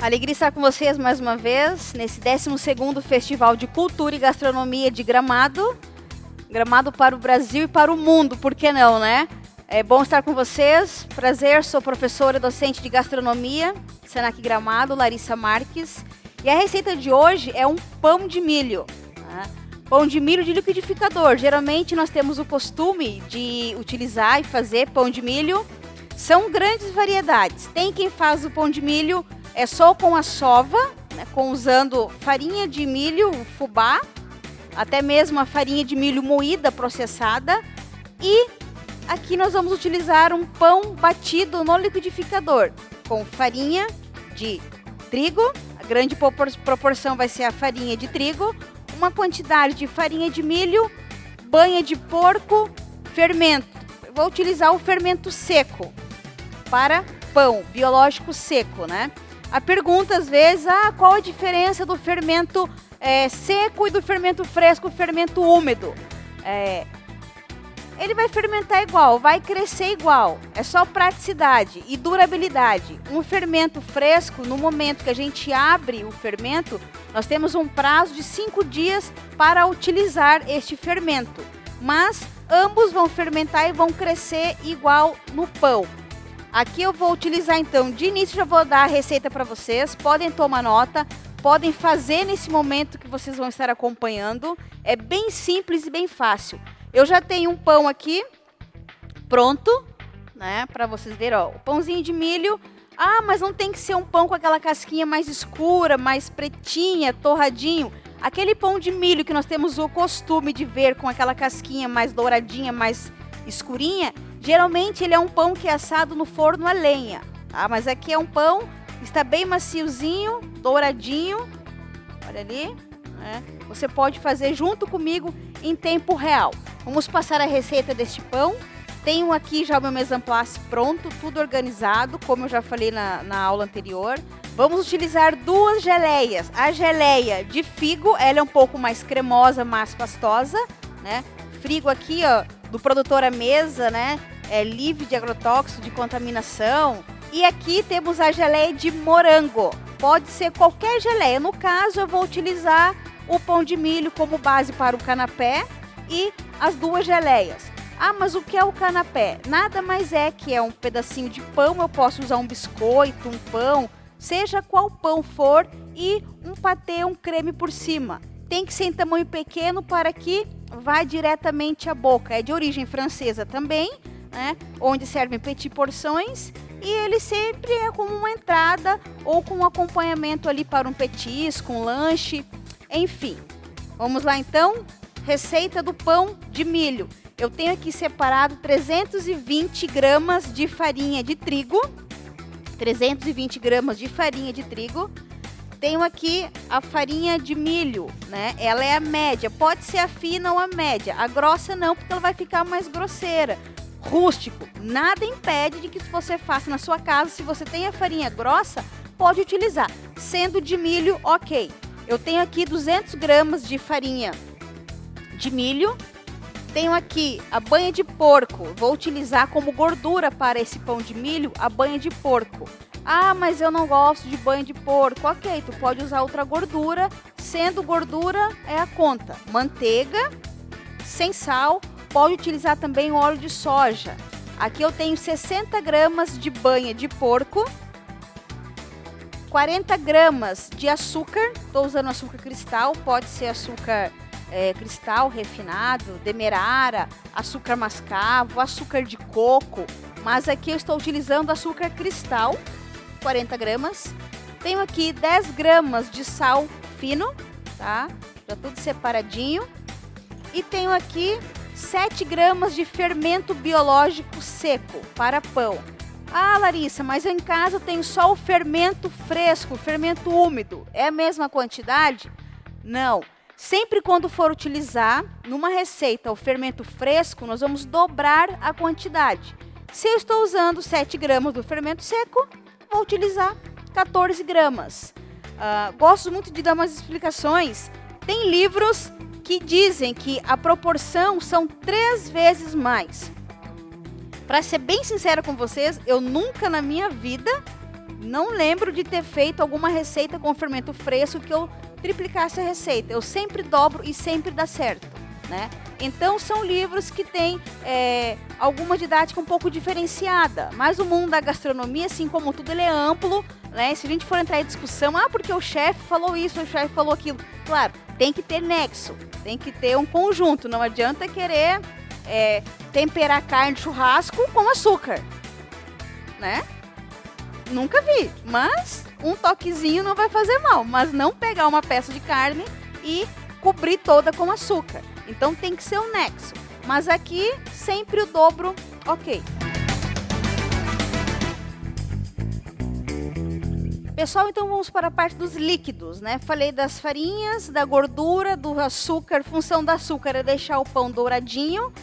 Alegria estar com vocês mais uma vez, nesse 12º Festival de Cultura e Gastronomia de Gramado. Gramado para o Brasil e para o mundo, por que não, né? É bom estar com vocês, prazer, sou professora e docente de gastronomia, Senac Gramado, Larissa Marques. E a receita de hoje é um pão de milho, né? Pão de milho de liquidificador. Geralmente nós temos o costume de utilizar e fazer pão de milho. São grandes variedades. Tem quem faz o pão de milho só com a sova, né, usando farinha de milho, fubá, até mesmo a farinha de milho moída, processada. E aqui nós vamos utilizar um pão batido no liquidificador, com farinha de trigo, a grande proporção vai ser a farinha de trigo, uma quantidade de farinha de milho, banha de porco, fermento. Eu vou utilizar o fermento seco para pão, biológico seco, né? A pergunta às vezes, qual a diferença do fermento seco e do fermento fresco, fermento úmido? Ele vai fermentar igual, vai crescer igual, é só praticidade e durabilidade. Um fermento fresco, no momento que a gente abre o fermento, nós temos um prazo de 5 dias para utilizar este fermento. Mas ambos vão fermentar e vão crescer igual no pão. Aqui eu vou utilizar então, de início já vou dar a receita para vocês, podem tomar nota, podem fazer nesse momento que vocês vão estar acompanhando. É bem simples e bem fácil. Eu já tenho um pão aqui, pronto, né, para vocês verem, ó, o pãozinho de milho. Mas não tem que ser um pão com aquela casquinha mais escura, mais pretinha, torradinho. Aquele pão de milho que nós temos o costume de ver com aquela casquinha mais douradinha, mais escurinha, geralmente ele é um pão que é assado no forno a lenha, tá? Mas aqui é um pão, está bem maciozinho, douradinho, olha ali, né? Você pode fazer junto comigo em tempo real. Vamos passar a receita deste pão. Tenho aqui já o meu mise en place pronto, tudo organizado, como eu já falei na aula anterior. Vamos utilizar 2 geleias. A geleia de figo, ela é um pouco mais cremosa, mais pastosa, né? Frigo aqui, ó, do produtor à mesa, né? É livre de agrotóxico, de contaminação. E aqui temos a geleia de morango. Pode ser qualquer geleia. No caso, eu vou utilizar o pão de milho como base para o canapé e as 2 geleias. Mas o que é o canapé? Nada mais é que é um pedacinho de pão. Eu posso usar um biscoito, um pão, seja qual pão for, e um patê, um creme por cima. Tem que ser em tamanho pequeno para que vá diretamente à boca. É de origem francesa também, né? Onde servem petit porções, e ele sempre é como uma entrada ou com um acompanhamento ali para um petisco, um lanche, enfim. Vamos lá então, receita do pão de milho. Eu tenho aqui separado 320 gramas de farinha de trigo, 320 gramas de farinha de trigo. Tenho aqui a farinha de milho, né? Ela é a média, pode ser a fina ou a média. A grossa não, porque ela vai ficar mais grosseira. Rústico, nada impede de que você faça na sua casa. Se você tem a farinha grossa, pode utilizar. Sendo de milho, ok. Eu tenho aqui 200 gramas de farinha de milho. Tenho aqui a banha de porco. Vou utilizar como gordura para esse pão de milho a banha de porco. Mas eu não gosto de banha de porco. Ok, tu pode usar outra gordura. Sendo gordura, é a conta. Manteiga, sem sal. Pode utilizar também o óleo de soja. Aqui eu tenho 60 gramas de banha de porco. 40 gramas de açúcar. Estou usando açúcar cristal. Pode ser açúcar cristal refinado, demerara, açúcar mascavo, açúcar de coco. Mas aqui eu estou utilizando açúcar cristal. 40 gramas. Tenho aqui 10 gramas de sal fino, tá? Já tudo separadinho. E tenho aqui 7 gramas de fermento biológico seco para pão. Larissa, mas em casa eu tenho só o fermento fresco, o fermento úmido. É a mesma quantidade? Não. Sempre quando for utilizar numa receita o fermento fresco, nós vamos dobrar a quantidade. Se eu estou usando 7 gramas do fermento seco, vou utilizar 14 gramas. Gosto muito de dar umas explicações. Tem livros que dizem que a proporção são 3 vezes mais. Para ser bem sincera com vocês, eu nunca na minha vida Não lembro de ter feito alguma receita com fermento fresco que eu triplicasse a receita. Eu sempre dobro e sempre dá certo, né? Então, são livros que têm alguma didática um pouco diferenciada. Mas o mundo da gastronomia, assim como tudo, ele é amplo, né? Se a gente for entrar em discussão, porque o chefe falou isso, o chefe falou aquilo. Claro, tem que ter nexo, tem que ter um conjunto. Não adianta querer temperar carne de churrasco com açúcar, né? Nunca vi, mas um toquezinho não vai fazer mal. Mas não pegar uma peça de carne e cobrir toda com açúcar. Então tem que ser um nexo. Mas aqui, sempre o dobro, ok. Pessoal, então vamos para a parte dos líquidos, né? Falei das farinhas, da gordura, do açúcar. Função do açúcar é deixar o pão douradinho.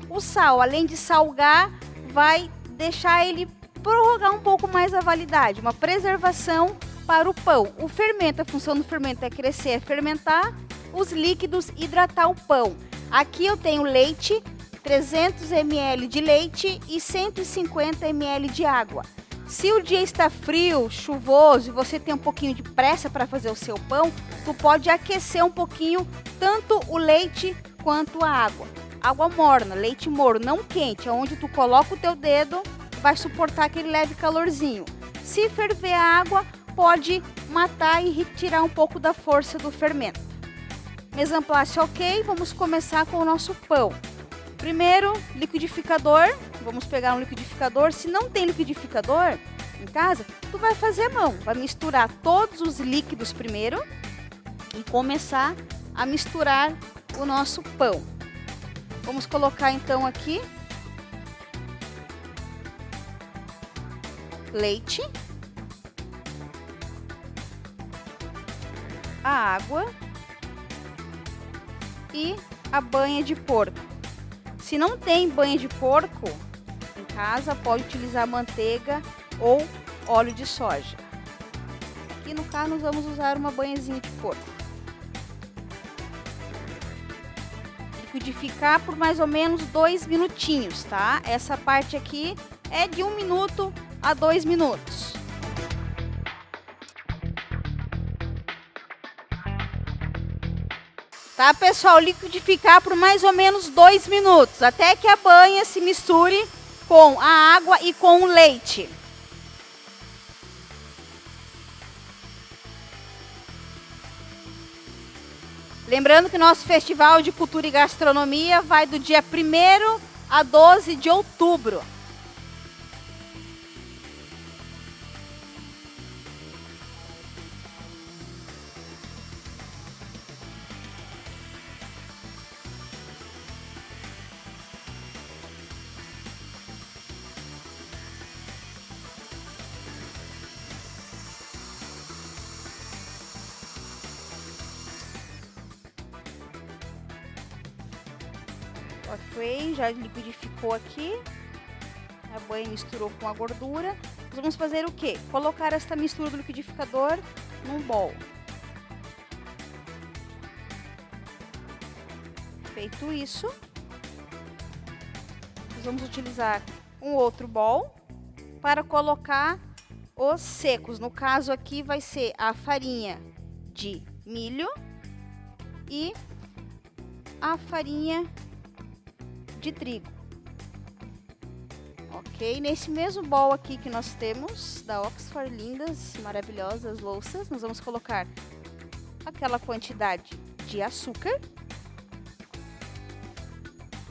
O sal, além de salgar, vai deixar ele prorrogar um pouco mais a validade. Uma preservação para o pão. O fermento, a função do fermento é crescer, é fermentar. Os líquidos, hidratar o pão. Aqui eu tenho leite, 300 ml de leite e 150 ml de água. Se o dia está frio, chuvoso e você tem um pouquinho de pressa para fazer o seu pão, tu pode aquecer um pouquinho tanto o leite quanto a água. Água morna, leite morno, não quente, onde tu coloca o teu dedo, vai suportar aquele leve calorzinho. Se ferver a água, pode matar e retirar um pouco da força do fermento. Mise en place ok, vamos começar com o nosso pão. Primeiro, liquidificador. Vamos pegar um liquidificador. Se não tem liquidificador em casa, tu vai fazer à mão. Vai misturar todos os líquidos primeiro e começar a misturar o nosso pão. Vamos colocar então aqui leite, a água e a banha de porco. Se não tem banha de porco em casa, pode utilizar manteiga ou óleo de soja. Aqui no caso nós vamos usar uma banhazinha de porco. Liquidificar por mais ou menos 2 minutinhos, tá? Essa parte aqui é de 1 minuto a 2 minutos. Tá, pessoal? Liquidificar por mais ou menos 2 minutos, até que a banha se misture com a água e com o leite. Lembrando que nosso Festival de Cultura e Gastronomia vai do dia 1º a 12 de outubro. Ok, já liquidificou aqui. A banha misturou com a gordura. Nós vamos fazer o quê? Colocar esta mistura do liquidificador num bowl. Feito isso, nós vamos utilizar um outro bowl para colocar os secos. No caso aqui vai ser a farinha de milho e a farinha de trigo. Ok, nesse mesmo bowl aqui que nós temos da Oxford, lindas, maravilhosas louças, nós vamos colocar aquela quantidade de açúcar,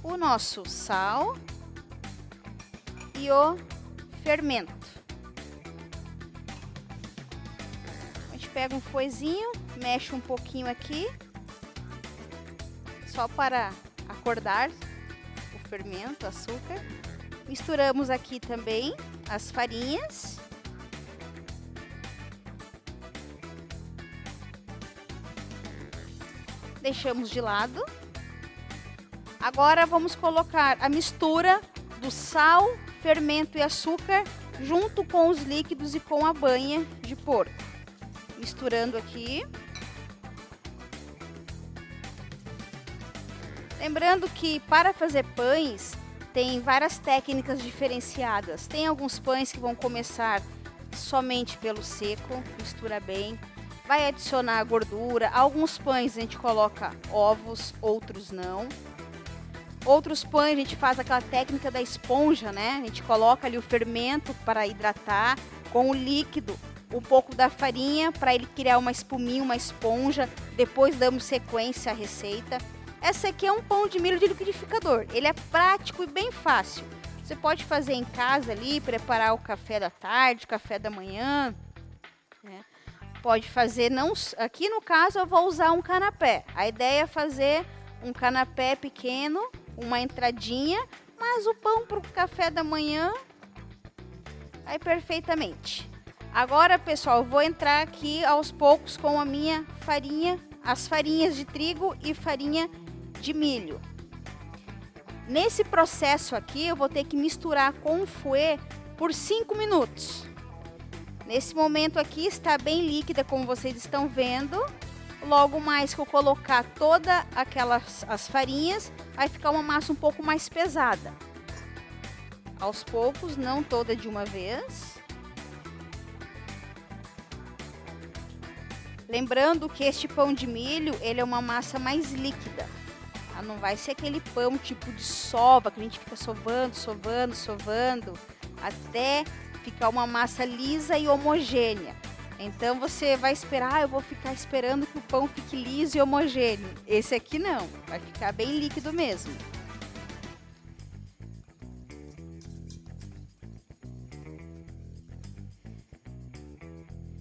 o nosso sal e o fermento. A gente pega um foizinho, mexe um pouquinho aqui, só para acordar o fermento, o açúcar. Misturamos aqui também as farinhas. Deixamos de lado. Agora vamos colocar a mistura do sal, fermento e açúcar junto com os líquidos e com a banha de porco. Misturando aqui. Lembrando que para fazer pães tem várias técnicas diferenciadas. Tem alguns pães que vão começar somente pelo seco, mistura bem. Vai adicionar a gordura. Alguns pães a gente coloca ovos, outros não. Outros pães a gente faz aquela técnica da esponja, né? A gente coloca ali o fermento para hidratar com o líquido, um pouco da farinha para ele criar uma espuminha, uma esponja. Depois damos sequência à receita. Essa aqui é um pão de milho de liquidificador. Ele é prático e bem fácil. Você pode fazer em casa ali, preparar o café da tarde, café da manhã, né? Pode fazer, não, aqui no caso eu vou usar um canapé. A ideia é fazer um canapé pequeno, uma entradinha, mas o pão para o café da manhã vai perfeitamente. Agora, pessoal, eu vou entrar aqui aos poucos com a minha farinha, as farinhas de trigo e farinha de milho. Nesse processo aqui, eu vou ter que misturar com o fouet por 5 minutos. Nesse momento aqui está bem líquida, como vocês estão vendo. Logo mais que eu colocar todas as farinhas, vai ficar uma massa um pouco mais pesada. Aos poucos, não toda de uma vez. Lembrando que este pão de milho, ele é uma massa mais líquida. Tá? Não vai ser aquele pão tipo de sova, que a gente fica sovando, sovando, sovando, até ficar uma massa lisa e homogênea. Então você vai esperar, eu vou ficar esperando que o pão fique liso e homogêneo. Esse aqui não, vai ficar bem líquido mesmo.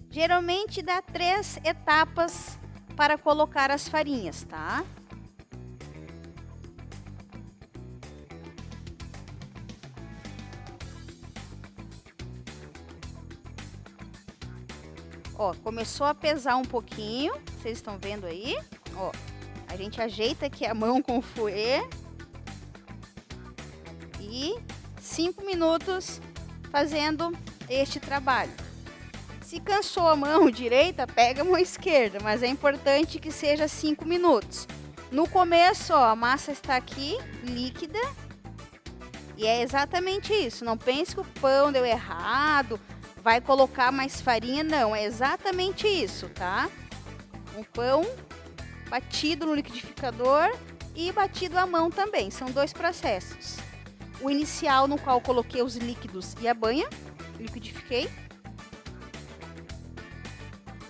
Geralmente dá 3 etapas para colocar as farinhas, tá? Ó, começou a pesar um pouquinho, vocês estão vendo aí? Ó, a gente ajeita aqui a mão com o fouet. E 5 minutos fazendo este trabalho. Se cansou a mão direita, pega a mão esquerda, mas é importante que seja 5 minutos. No começo, ó, a massa está aqui, líquida. E é exatamente isso, não pense que o pão deu errado, vai colocar mais farinha, não, é exatamente isso, tá? Um pão batido no liquidificador e batido à mão também, são 2 processos. O inicial, no qual coloquei os líquidos e a banha, liquidifiquei.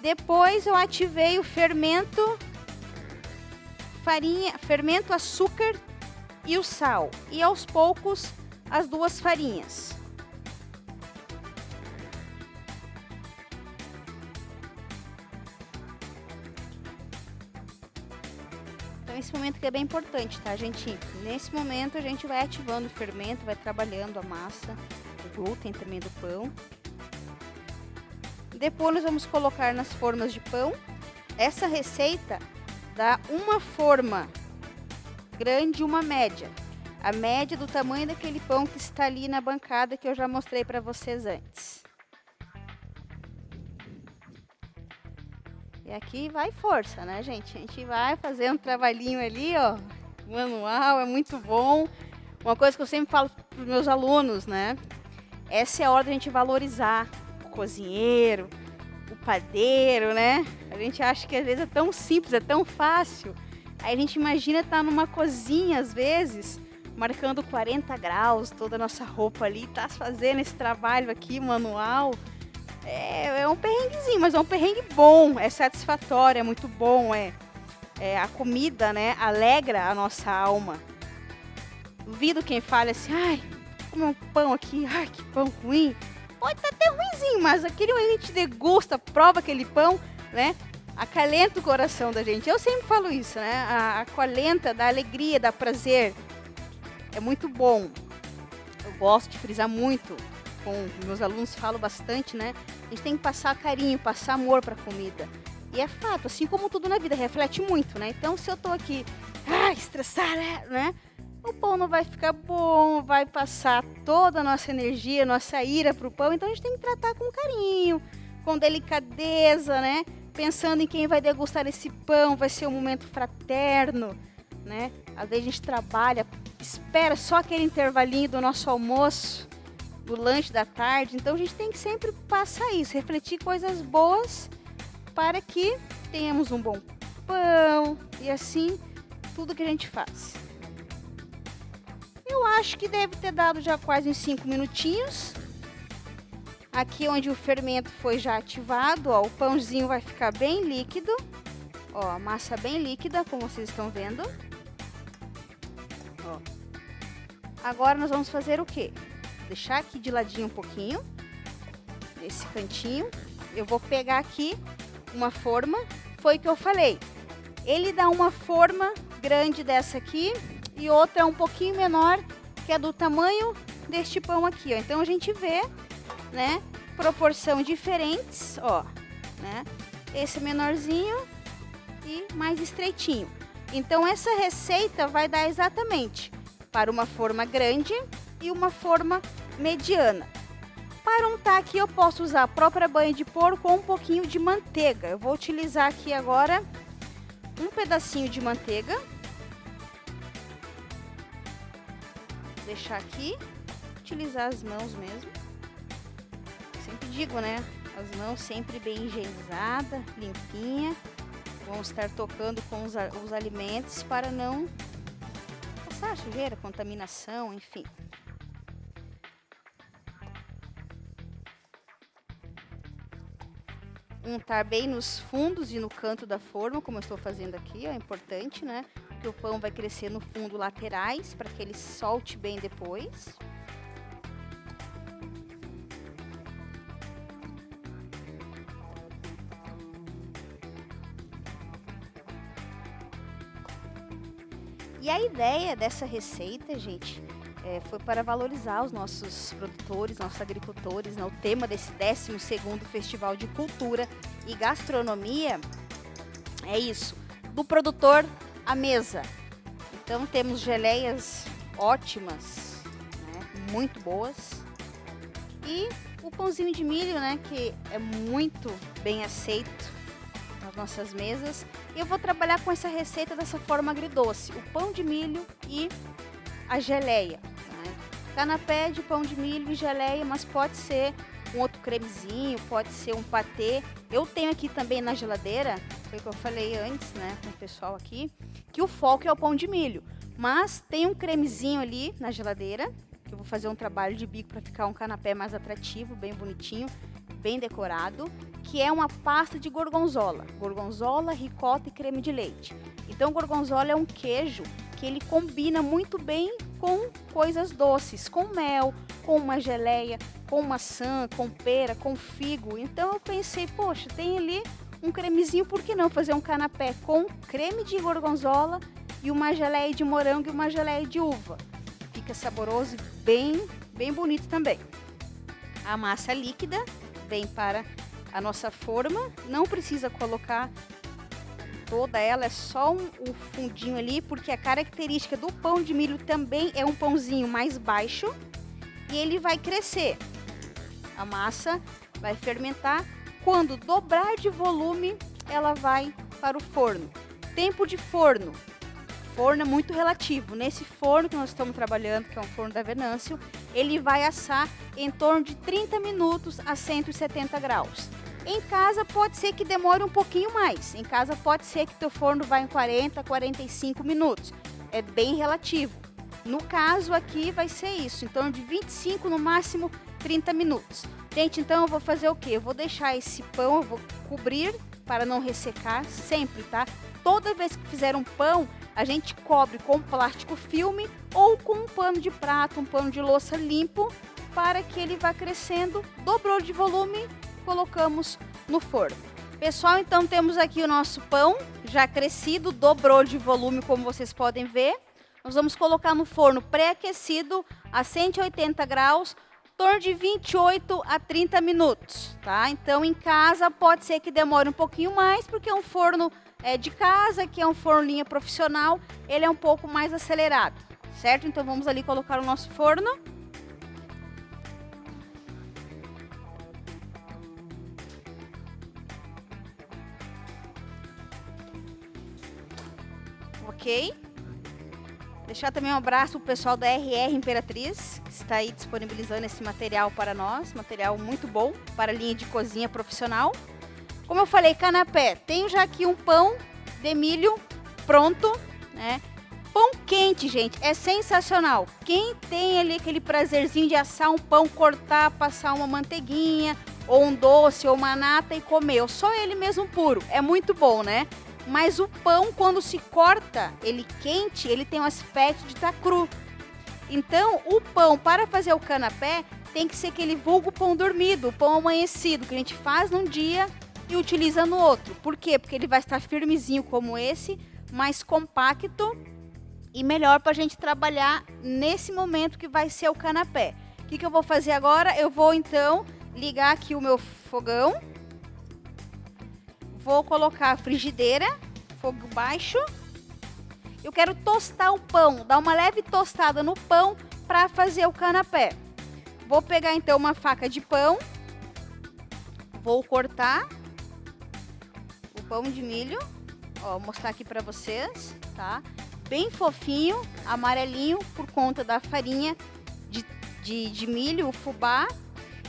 Depois eu ativei o fermento, farinha, fermento, açúcar e o sal. E aos poucos as 2 farinhas. Esse momento que é bem importante, tá, gente? Nesse momento a gente vai ativando o fermento, vai trabalhando a massa, o glúten também do pão. Depois nós vamos colocar nas formas de pão. Essa receita dá uma forma grande e uma média. A média do tamanho daquele pão que está ali na bancada que eu já mostrei para vocês antes. E aqui vai força, né, gente? A gente vai fazer um trabalhinho ali, ó, manual, é muito bom. Uma coisa que eu sempre falo para os meus alunos, né? Essa é a hora da gente valorizar o cozinheiro, o padeiro, né? A gente acha que às vezes é tão simples, é tão fácil. Aí a gente imagina estar numa cozinha, às vezes, marcando 40 graus, toda a nossa roupa ali, tá fazendo esse trabalho aqui, manual. É um perrenguezinho, mas é um perrengue bom, é satisfatório, é muito bom, a comida, né, alegra a nossa alma. Duvido quem fala assim, ai, comer um pão aqui, ai, que pão ruim. Pode estar até ruimzinho, mas aquele a gente degusta, prova aquele pão, né, acalenta o coração da gente. Eu sempre falo isso, né, acalenta, dá alegria, dá prazer. É muito bom. Eu gosto de frisar muito. Com meus alunos falo bastante, né? A gente tem que passar carinho, passar amor para a comida. E é fato, assim como tudo na vida, reflete muito, né? Então, se eu tô aqui, estressada, né? O pão não vai ficar bom, vai passar toda a nossa energia, nossa ira pro pão. Então, a gente tem que tratar com carinho, com delicadeza, né? Pensando em quem vai degustar esse pão, vai ser um momento fraterno, né? Às vezes a gente trabalha, espera só aquele intervalinho do nosso almoço. do lanche da tarde. Então a gente tem que sempre passar isso, refletir coisas boas para que tenhamos um bom pão e assim tudo que a gente faz. Eu acho que deve ter dado já quase uns 5 minutinhos. Aqui onde o fermento foi já ativado, ó, o pãozinho vai ficar bem líquido. Ó, a massa bem líquida, como vocês estão vendo. Ó. Agora nós vamos fazer o quê? Deixar aqui de ladinho um pouquinho, nesse cantinho. Eu vou pegar aqui uma forma, foi o que eu falei. Ele dá uma forma grande dessa aqui e outra um pouquinho menor, que é do tamanho deste pão aqui, ó. Então a gente vê, né, proporção diferentes, ó, né? Esse menorzinho e mais estreitinho. Então essa receita vai dar exatamente para uma forma grande e uma forma mediana. Para untar aqui eu posso usar a própria banha de porco com um pouquinho de manteiga. Eu vou utilizar aqui agora um pedacinho de manteiga. Vou deixar aqui, utilizar as mãos mesmo. Sempre digo, né? As mãos sempre bem higienizadas, limpinha. Vamos estar tocando com os alimentos para não passar sujeira, contaminação, enfim. Untar bem nos fundos e no canto da forma, como eu estou fazendo aqui, ó, é importante, né? Porque o pão vai crescer no fundo laterais para que ele solte bem depois. E a ideia dessa receita, gente, foi para valorizar os nossos produtores, nossos agricultores, né? O tema desse 12º Festival de Cultura e Gastronomia é isso, do produtor à mesa. Então temos geleias ótimas, né? Muito boas. E o pãozinho de milho, né? Que é muito bem aceito nas nossas mesas. Eu vou trabalhar com essa receita dessa forma agridoce, o pão de milho e a geleia, né? Canapé de pão de milho e geleia, mas pode ser um outro cremezinho, pode ser um patê. Eu tenho aqui também na geladeira, foi o que eu falei antes, né, com o pessoal aqui, que o foco é o pão de milho, mas tem um cremezinho ali na geladeira, que eu vou fazer um trabalho de bico para ficar um canapé mais atrativo, bem bonitinho, bem decorado, que é uma pasta de gorgonzola. Gorgonzola, ricota e creme de leite. Então, gorgonzola é um queijo que ele combina muito bem com coisas doces, com mel, com uma geleia, com maçã, com pera, com figo. Então, eu pensei, poxa, tem ali um cremezinho, por que não fazer um canapé com creme de gorgonzola e uma geleia de morango e uma geleia de uva? Fica saboroso e bem bonito também. A massa líquida vem para a nossa forma, não precisa colocar toda ela, é só um fundinho ali, porque a característica do pão de milho também é um pãozinho mais baixo e ele vai crescer. A massa vai fermentar, quando dobrar de volume, ela vai para o forno. Tempo de forno. Forno é muito relativo. Nesse forno que nós estamos trabalhando, que é um forno da Venâncio, ele vai assar em torno de 30 minutos a 170 graus. Em casa pode ser que demore um pouquinho mais. Em casa pode ser que teu forno vá em 40, 45 minutos. É bem relativo. No caso aqui vai ser isso, em torno de 25, no máximo 30 minutos. Gente, então eu vou fazer o quê? Eu vou deixar esse pão, eu vou cobrir para não ressecar sempre, tá? Toda vez que fizer um pão, a gente cobre com plástico filme ou com um pano de prato, um pano de louça limpo, para que ele vá crescendo. Dobrou de volume, colocamos no forno. Pessoal, então temos aqui o nosso pão já crescido, dobrou de volume, como vocês podem ver. Nós vamos colocar no forno pré-aquecido a 180 graus, em torno de 28 a 30 minutos, tá? Então em casa pode ser que demore um pouquinho mais, porque é um forno de casa, que é um forno linha profissional, ele é um pouco mais acelerado, certo? Então vamos ali colocar o nosso forno. Ok? Deixar também um abraço pro pessoal da RR Imperatriz, que está aí disponibilizando esse material para nós. Material muito bom para a linha de cozinha profissional. Como eu falei, canapé. Tenho já aqui um pão de milho pronto, né? Pão quente, gente, é sensacional. Quem tem ali aquele prazerzinho de assar um pão, cortar, passar uma manteiguinha, ou um doce, ou uma nata e comer, ou só ele mesmo puro, é muito bom, né? Mas o pão, quando se corta, ele quente, ele tem um aspecto de estar cru. Então, o pão, para fazer o canapé, tem que ser aquele vulgo pão dormido, o pão amanhecido, que a gente faz num dia e utiliza no outro. Por quê? Porque ele vai estar firmezinho como esse, mais compacto e melhor para a gente trabalhar nesse momento que vai ser o canapé. O que eu vou fazer agora? Eu vou, então, ligar aqui o meu fogão. Vou colocar a frigideira, fogo baixo. Eu quero tostar o pão, dar uma leve tostada no pão para fazer o canapé. Vou pegar então uma faca de pão, vou cortar o pão de milho, ó, vou mostrar aqui para vocês, tá? Bem fofinho, amarelinho por conta da farinha de milho, o fubá.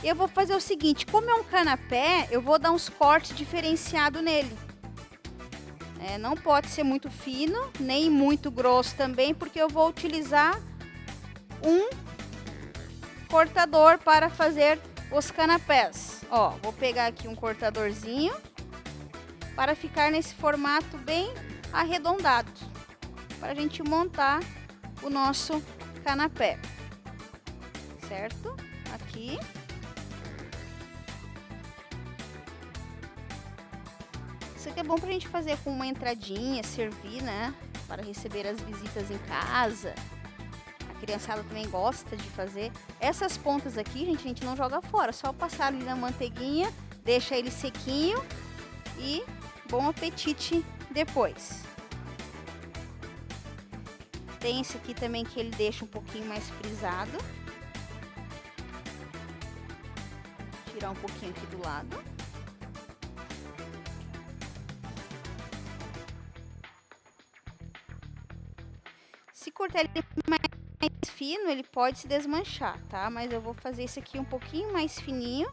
Eu vou fazer o seguinte, como é um canapé, eu vou dar uns cortes diferenciados nele. Não pode ser muito fino, nem muito grosso também, porque eu vou utilizar um cortador para fazer os canapés. Ó, vou pegar aqui um cortadorzinho para ficar nesse formato bem arredondado, para a gente montar o nosso canapé, certo? Aqui. Isso aqui é bom pra gente fazer com uma entradinha, servir, né? Para receber as visitas em casa. A criançada também gosta de fazer. Essas pontas aqui, gente, a gente não joga fora. Só passar ali na manteiguinha, deixa ele sequinho e bom apetite depois. Tem esse aqui também que ele deixa um pouquinho mais frisado. Tirar um pouquinho aqui do lado. Se cortar ele mais fino, ele pode se desmanchar, tá? Mas eu vou fazer esse aqui um pouquinho mais fininho,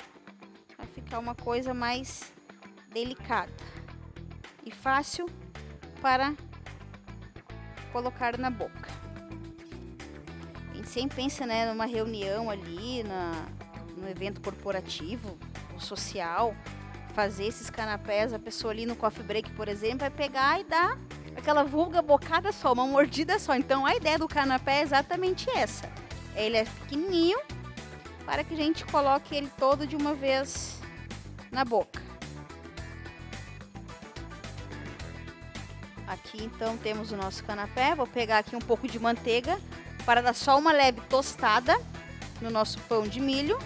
para ficar uma coisa mais delicada e fácil para colocar na boca. A gente sempre pensa, né, numa reunião ali, no evento corporativo ou social, fazer esses canapés, a pessoa ali no coffee break, por exemplo, vai pegar e dar aquela vulga bocada só, uma mordida só. Então a ideia do canapé é exatamente essa. Ele é pequenininho para que a gente coloque ele todo de uma vez na boca. Aqui então temos o nosso canapé. Vou pegar aqui um pouco de manteiga para dar só uma leve tostada no nosso pão de milho.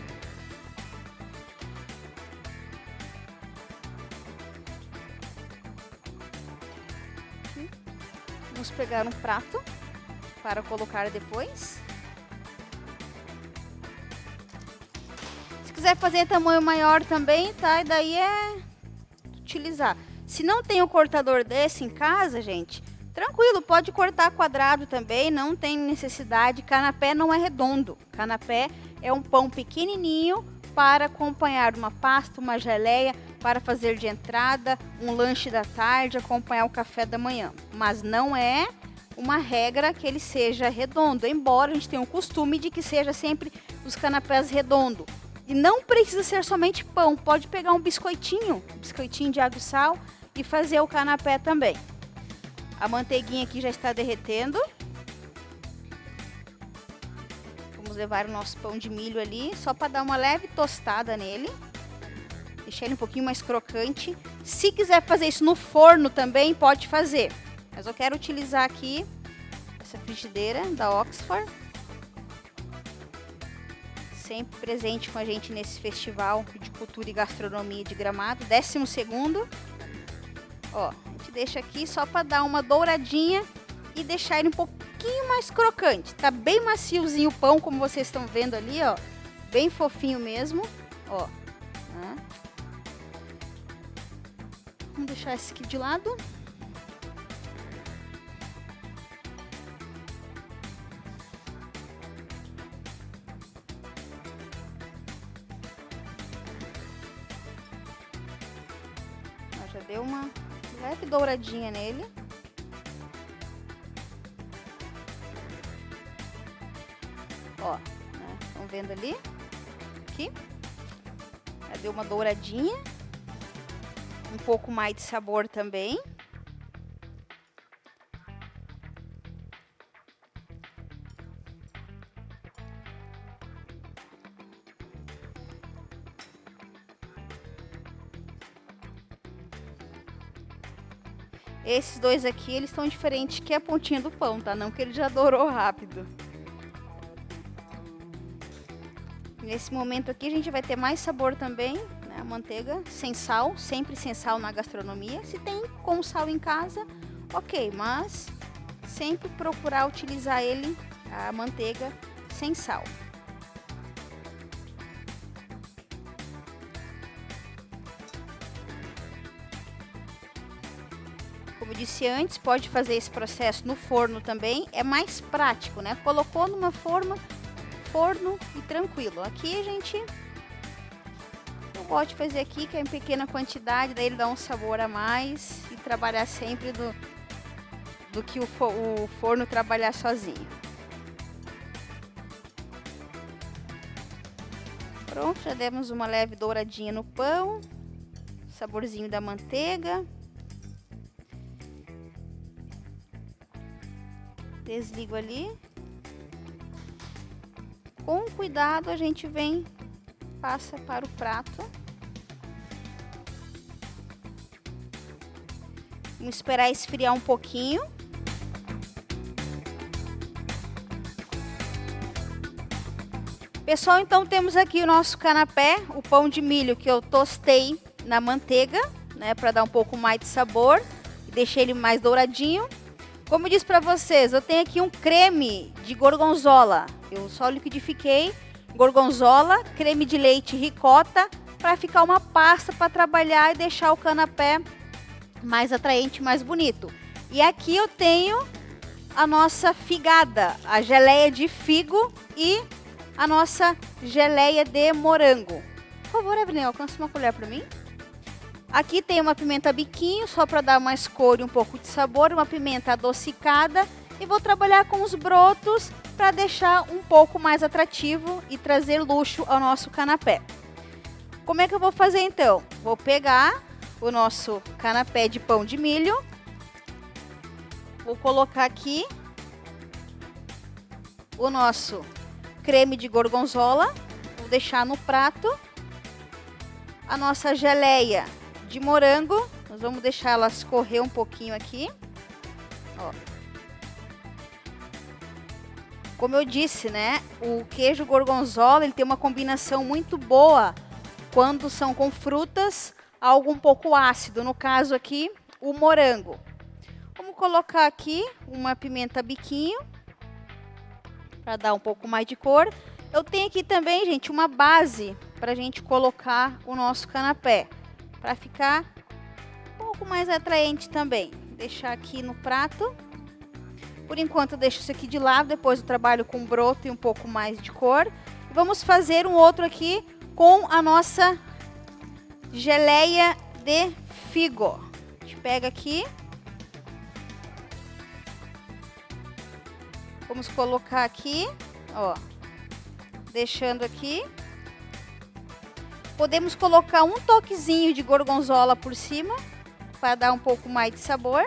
Vamos pegar um prato para colocar depois. Se quiser fazer tamanho maior também, tá? E daí é utilizar. Se não tem um cortador desse em casa, gente, tranquilo, pode cortar quadrado também, não tem necessidade. Canapé não é redondo. Canapé é um pão pequenininho para acompanhar uma pasta, uma geleia, para fazer de entrada, um lanche da tarde, acompanhar o café da manhã. Mas não é uma regra que ele seja redondo, embora a gente tenha o costume de que seja sempre os canapés redondos. E não precisa ser somente pão, pode pegar um biscoitinho de água e sal e fazer o canapé também. A manteiguinha aqui já está derretendo. Vamos levar o nosso pão de milho ali, só para dar uma leve tostada nele. Deixar ele um pouquinho mais crocante. Se quiser fazer isso no forno também, pode fazer. Mas eu quero utilizar aqui essa frigideira da Oxford. Sempre presente com a gente nesse festival de cultura e gastronomia de Gramado. 12º. Ó, a gente deixa aqui só para dar uma douradinha e deixar ele um pouquinho mais crocante. Tá bem maciozinho o pão, como vocês estão vendo ali, ó. Bem fofinho mesmo, ó. Né? Vamos deixar esse aqui de lado. Já deu uma leve douradinha nele. Ó, né? Estão vendo ali? Aqui. Já deu uma douradinha. Um pouco mais de sabor também. Esses dois aqui, eles estão diferentes que a pontinha do pão, tá? Não que ele já dourou rápido. Nesse momento aqui a gente vai ter mais sabor também, né? A manteiga sem sal, sempre sem sal na gastronomia. Se tem com sal em casa, ok, mas sempre procurar utilizar ele, a manteiga, sem sal. Como eu disse antes, pode fazer esse processo no forno também, é mais prático, né? Colocou numa forno e tranquilo. Aqui a gente, eu gosto de fazer aqui, que é em pequena quantidade, daí ele dá um sabor a mais e trabalhar sempre do que o forno trabalhar sozinho. Pronto, já demos uma leve douradinha no pão, saborzinho da manteiga. Desligo ali. Com cuidado a gente passa para o prato. Vamos esperar esfriar um pouquinho. Pessoal, então temos aqui o nosso canapé, o pão de milho que eu tostei na manteiga, né, para dar um pouco mais de sabor e deixei ele mais douradinho. Como eu disse para vocês, eu tenho aqui um creme de gorgonzola. Eu só liquidifiquei gorgonzola, creme de leite ricota, para ficar uma pasta para trabalhar e deixar o canapé mais atraente, mais bonito. E aqui eu tenho a nossa figada, a geleia de figo e a nossa geleia de morango. Por favor, Evelyn, alcança uma colher para mim. Aqui tem uma pimenta biquinho, só para dar mais cor e um pouco de sabor, uma pimenta adocicada. E vou trabalhar com os brotos para deixar um pouco mais atrativo e trazer luxo ao nosso canapé. Como é que eu vou fazer então? Vou pegar o nosso canapé de pão de milho. Vou colocar aqui o nosso creme de gorgonzola. Vou deixar no prato. A nossa geleia de morango, nós vamos deixar ela escorrer um pouquinho aqui. Ó. Como eu disse, né, o queijo gorgonzola, ele tem uma combinação muito boa quando são com frutas, algo um pouco ácido, no caso aqui, o morango. Vamos colocar aqui uma pimenta biquinho, para dar um pouco mais de cor. Eu tenho aqui também, gente, uma base para a gente colocar o nosso canapé, para ficar um pouco mais atraente também. Deixar aqui no prato. Por enquanto eu deixo isso aqui de lado, depois eu trabalho com broto e um pouco mais de cor. E vamos fazer um outro aqui com a nossa geleia de figo. A gente pega aqui. Vamos colocar aqui, ó. Deixando aqui. Podemos colocar um toquezinho de gorgonzola por cima, para dar um pouco mais de sabor.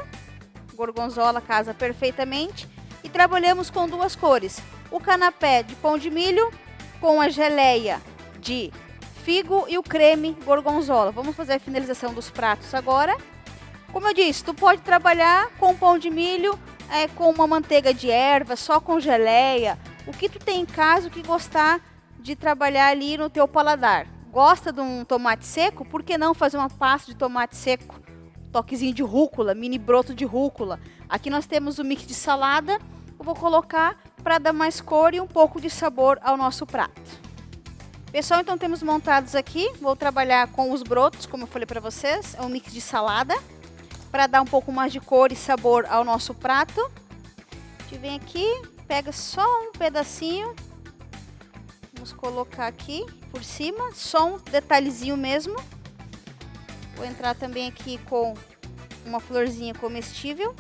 Gorgonzola casa perfeitamente. E trabalhamos com duas cores. O canapé de pão de milho com a geleia de figo e o creme gorgonzola. Vamos fazer a finalização dos pratos agora. Como eu disse, tu pode trabalhar com pão de milho, com uma manteiga de erva, só com geleia. O que tu tem em casa, o que gostar de trabalhar ali no teu paladar. Gosta de um tomate seco? Por que não fazer uma pasta de tomate seco? Toquezinho de rúcula, mini broto de rúcula. Aqui nós temos o mix de salada. Eu vou colocar para dar mais cor e um pouco de sabor ao nosso prato. Pessoal, então temos montados aqui. Vou trabalhar com os brotos, como eu falei para vocês. É um mix de salada, para dar um pouco mais de cor e sabor ao nosso prato. A gente vem aqui, pega só um pedacinho. Vamos colocar aqui por cima, só um detalhezinho mesmo. Vou entrar também aqui com uma florzinha comestível.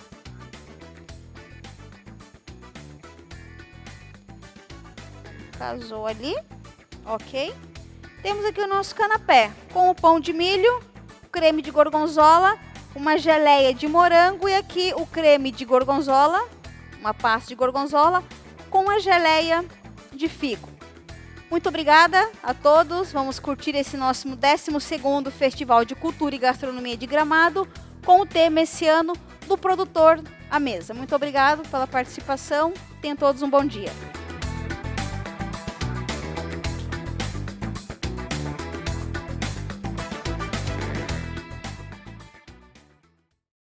Casou ali, ok. Temos aqui o nosso canapé com o pão de milho, creme de gorgonzola, uma geleia de morango e aqui o creme de gorgonzola, uma pasta de gorgonzola com a geleia de figo. Muito obrigada a todos. Vamos curtir esse nosso 12º Festival de Cultura e Gastronomia de Gramado com o tema esse ano do produtor à mesa. Muito obrigado pela participação. Tenham todos um bom dia.